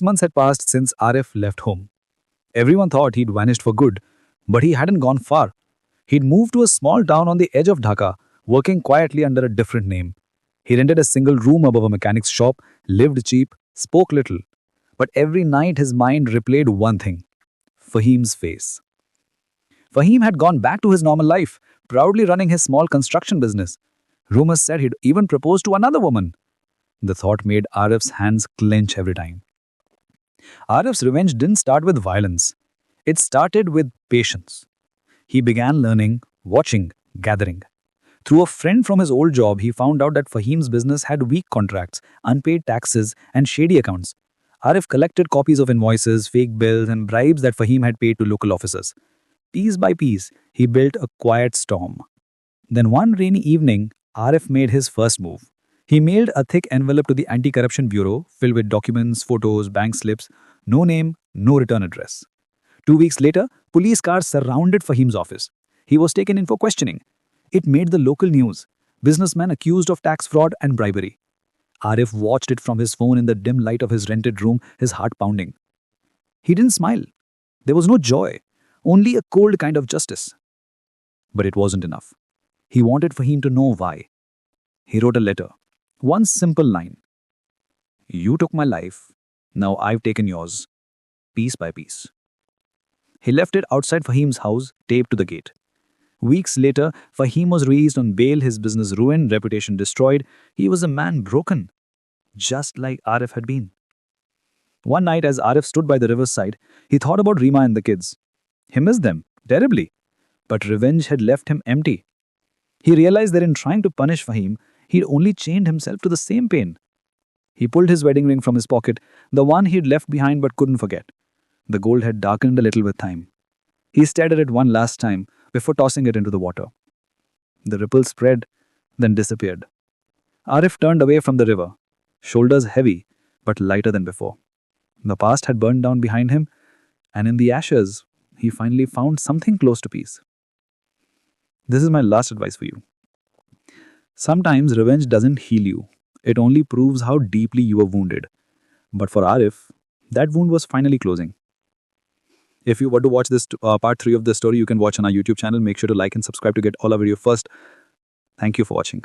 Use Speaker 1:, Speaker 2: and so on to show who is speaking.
Speaker 1: 6 months had passed since Arif left home. Everyone thought he'd vanished for good, but he hadn't gone far. He'd moved to a small town on the edge of Dhaka, working quietly under a different name. He rented a single room above a mechanic's shop, lived cheap, spoke little. But every night his mind replayed one thing: Fahim's face. Fahim had gone back to his normal life, proudly running his small construction business. Rumors said he'd even proposed to another woman. The thought made Arif's hands clench every time. Arif's revenge didn't start with violence. It started with patience. He began learning, watching, gathering. Through a friend from his old job, he found out that Fahim's business had weak contracts, unpaid taxes, and shady accounts. Arif collected copies of invoices, fake bills, and bribes that Fahim had paid to local officers. Piece by piece, he built a quiet storm. Then one rainy evening, Arif made his first move. He mailed a thick envelope to the Anti-Corruption Bureau filled with documents, photos, bank slips, no name, no return address. 2 weeks later, police cars surrounded Fahim's office. He was taken in for questioning. It made the local news. Businessmen accused of tax fraud and bribery. Arif watched it from his phone in the dim light of his rented room, his heart pounding. He didn't smile. There was no joy, only a cold kind of justice. But it wasn't enough. He wanted Fahim to know why. He wrote a letter. One simple line. You took my life. Now I've taken yours. Piece by piece. He left it outside Fahim's house, taped to the gate. Weeks later, Fahim was released on bail, his business ruined, reputation destroyed. He was a man broken, just like Arif had been. One night, as Arif stood by the riverside, he thought about Rima and the kids. He missed them, terribly. But revenge had left him empty. He realized that in trying to punish Fahim, he'd only chained himself to the same pain. He pulled his wedding ring from his pocket, the one he'd left behind but couldn't forget. The gold had darkened a little with time. He stared at it one last time before tossing it into the water. The ripples spread, then disappeared. Arif turned away from the river, shoulders heavy but lighter than before. The past had burned down behind him, and in the ashes, he finally found something close to peace. This is my last advice for you. Sometimes revenge doesn't heal you. It only proves how deeply you were wounded. But for Arif, that wound was finally closing. If you want to watch this part 3 of the story, you can watch on our YouTube channel. Make sure to like and subscribe to get all our videos first. Thank you for watching.